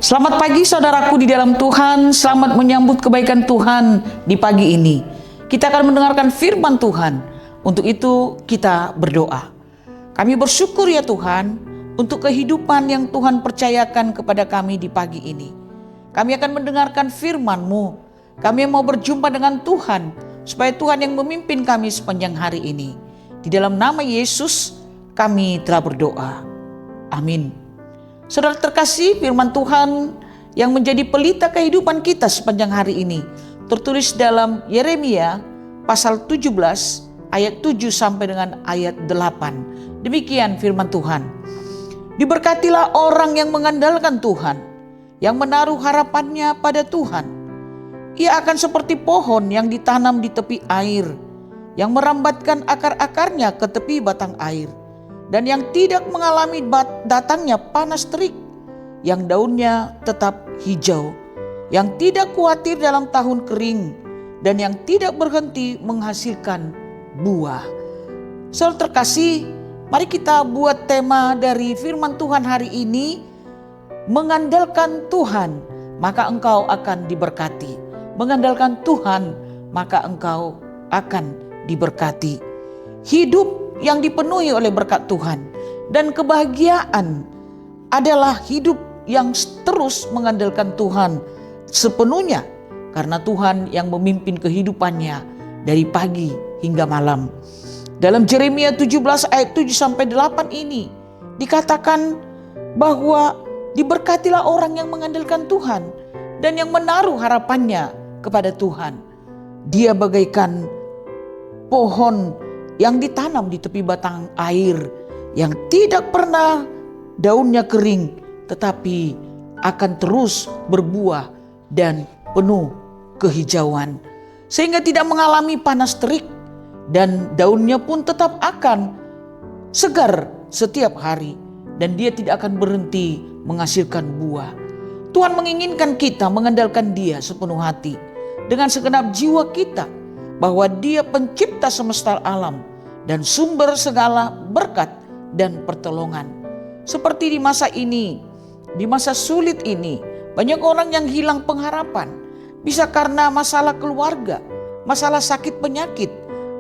Selamat pagi saudaraku di dalam Tuhan, selamat menyambut kebaikan Tuhan di pagi ini. Kita akan mendengarkan firman Tuhan, untuk itu kita berdoa. Kami bersyukur ya Tuhan, untuk kehidupan yang Tuhan percayakan kepada kami di pagi ini. Kami akan mendengarkan firman-Mu, kami mau berjumpa dengan Tuhan, supaya Tuhan yang memimpin kami sepanjang hari ini. Di dalam nama Yesus kami telah berdoa, amin. Saudara terkasih, firman Tuhan yang menjadi pelita kehidupan kita sepanjang hari ini tertulis dalam Yeremia pasal 17 ayat 7 sampai dengan ayat 8. Demikian firman Tuhan. Diberkatilah orang yang mengandalkan Tuhan, yang menaruh harapannya pada Tuhan. Ia akan seperti pohon yang ditanam di tepi air, yang merambatkan akar-akarnya ke tepi batang air, dan yang tidak mengalami datangnya panas terik, yang daunnya tetap hijau, yang tidak khawatir dalam tahun kering, dan yang tidak berhenti menghasilkan buah. Saudara terkasih, mari kita buat tema dari firman Tuhan hari ini, mengandalkan Tuhan, maka engkau akan diberkati. Mengandalkan Tuhan, maka engkau akan diberkati. Hidup yang dipenuhi oleh berkat Tuhan dan kebahagiaan adalah hidup yang terus mengandalkan Tuhan sepenuhnya, karena Tuhan yang memimpin kehidupannya dari pagi hingga malam. Dalam Yeremia 17 ayat 7 sampai 8 ini dikatakan bahwa diberkatilah orang yang mengandalkan Tuhan dan yang menaruh harapannya kepada Tuhan. Dia bagaikan pohon yang ditanam di tepi batang air, yang tidak pernah daunnya kering, tetapi akan terus berbuah dan penuh kehijauan, sehingga tidak mengalami panas terik, dan daunnya pun tetap akan segar setiap hari, dan dia tidak akan berhenti menghasilkan buah. Tuhan menginginkan kita mengandalkan Dia sepenuh hati, dengan segenap jiwa kita, bahwa Dia pencipta semesta alam dan sumber segala berkat dan pertolongan. Seperti di masa ini, di masa sulit ini, banyak orang yang hilang pengharapan. Bisa karena masalah keluarga, masalah sakit penyakit,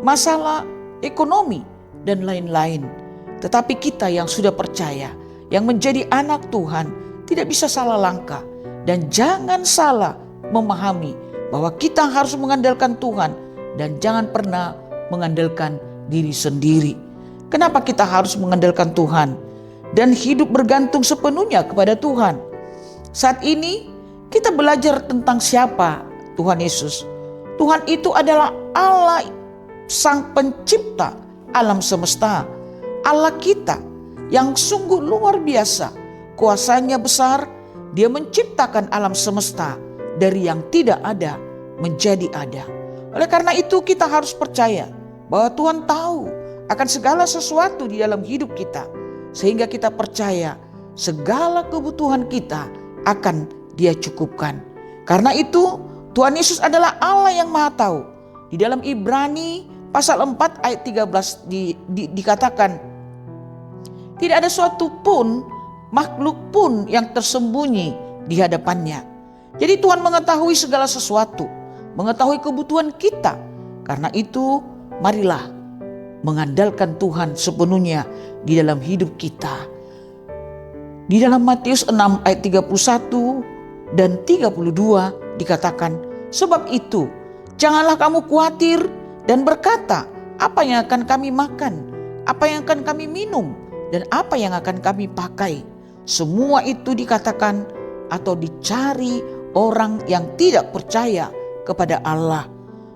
masalah ekonomi, dan lain-lain. Tetapi kita yang sudah percaya, yang menjadi anak Tuhan, tidak bisa salah langkah. Dan jangan salah memahami bahwa kita harus mengandalkan Tuhan, dan jangan pernah mengandalkan diri sendiri. Kenapa kita harus mengandalkan Tuhan dan hidup bergantung sepenuhnya kepada Tuhan? Saat ini kita belajar tentang siapa Tuhan Yesus. Tuhan itu adalah Allah, Sang Pencipta alam semesta, Allah kita yang sungguh luar biasa. Kuasanya besar, Dia menciptakan alam semesta dari yang tidak ada menjadi ada. Oleh karena itu kita harus percaya bahwa Tuhan tahu akan segala sesuatu di dalam hidup kita, sehingga kita percaya segala kebutuhan kita akan Dia cukupkan. Karena itu Tuhan Yesus adalah Allah yang Maha Tahu. Di dalam Ibrani pasal 4 ayat 13 dikatakan, tidak ada suatu pun makhluk pun yang tersembunyi di hadapannya. Jadi Tuhan mengetahui segala sesuatu, mengetahui kebutuhan kita. Karena itu marilah mengandalkan Tuhan sepenuhnya di dalam hidup kita. Di dalam Matius 6 ayat 31 dan 32 dikatakan, sebab itu janganlah kamu khawatir dan berkata, apa yang akan kami makan, apa yang akan kami minum, dan apa yang akan kami pakai. Semua itu dikatakan atau dicari orang yang tidak percaya kepada Allah.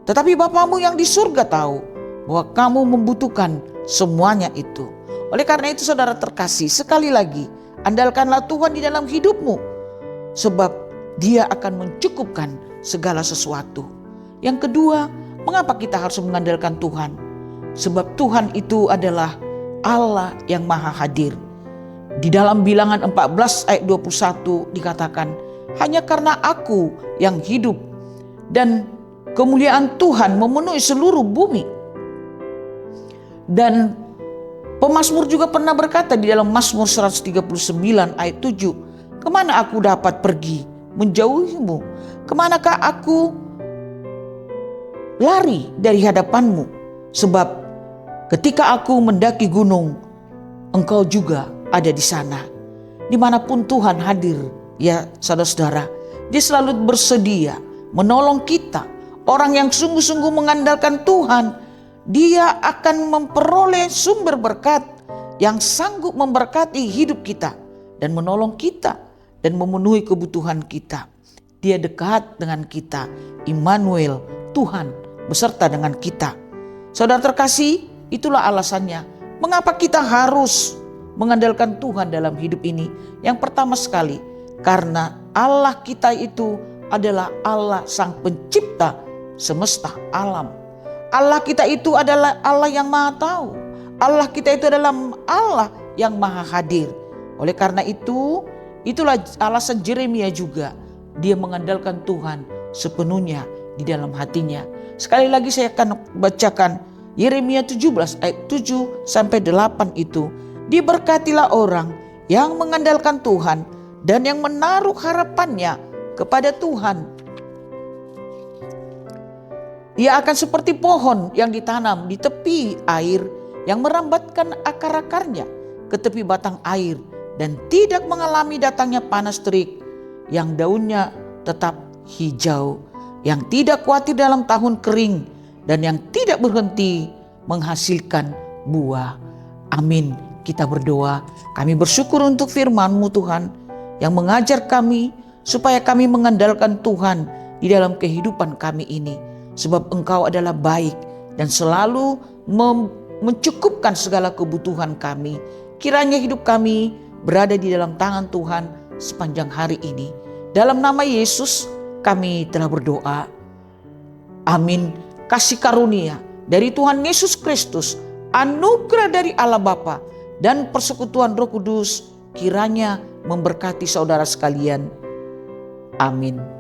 Tetapi Bapamu yang di surga tahu bahwa kamu membutuhkan semuanya itu. Oleh karena itu saudara terkasih, sekali lagi andalkanlah Tuhan di dalam hidupmu, sebab Dia akan mencukupkan segala sesuatu. Yang kedua, mengapa kita harus mengandalkan Tuhan? Sebab Tuhan itu adalah Allah yang maha hadir. Di dalam Bilangan 14 ayat 21 dikatakan, hanya karena aku yang hidup dan kemuliaan Tuhan memenuhi seluruh bumi. Dan pemazmur juga pernah berkata di dalam Mazmur 139 ayat 7, kemana aku dapat pergi menjauhimu? Kemanakah aku lari dari hadapanmu? Sebab ketika aku mendaki gunung, Engkau juga ada di sana. Dimanapun Tuhan hadir, ya saudara-saudara, Dia selalu bersedia menolong kita. Orang yang sungguh-sungguh mengandalkan Tuhan, dia akan memperoleh sumber berkat yang sanggup memberkati hidup kita dan menolong kita dan memenuhi kebutuhan kita. Dia dekat dengan kita, Immanuel, Tuhan beserta dengan kita. Saudara terkasih, itulah alasannya mengapa kita harus mengandalkan Tuhan dalam hidup ini. Yang pertama sekali, karena Allah kita itu adalah Allah sang pencipta semesta alam. Allah kita itu adalah Allah yang maha tahu. Allah kita itu adalah Allah yang maha hadir. Oleh karena itu, itulah alasan Yeremia juga. Dia mengandalkan Tuhan sepenuhnya di dalam hatinya. Sekali lagi saya akan bacakan Yeremia 17 ayat 7 sampai 8 itu. Diberkatilah orang yang mengandalkan Tuhan dan yang menaruh harapannya kepada Tuhan. Ia akan seperti pohon yang ditanam di tepi air, yang merambatkan akar-akarnya ke tepi batang air dan tidak mengalami datangnya panas terik, yang daunnya tetap hijau, yang tidak khawatir dalam tahun kering, dan yang tidak berhenti menghasilkan buah. Amin. Kita berdoa, kami bersyukur untuk firman-Mu Tuhan yang mengajar kami supaya kami mengandalkan Tuhan di dalam kehidupan kami ini. Sebab Engkau adalah baik dan selalu mencukupkan segala kebutuhan kami. Kiranya hidup kami berada di dalam tangan Tuhan sepanjang hari ini. Dalam nama Yesus kami telah berdoa. Amin. Kasih karunia dari Tuhan Yesus Kristus, anugerah dari Allah Bapa, dan persekutuan Roh Kudus kiranya memberkati saudara sekalian. Amin.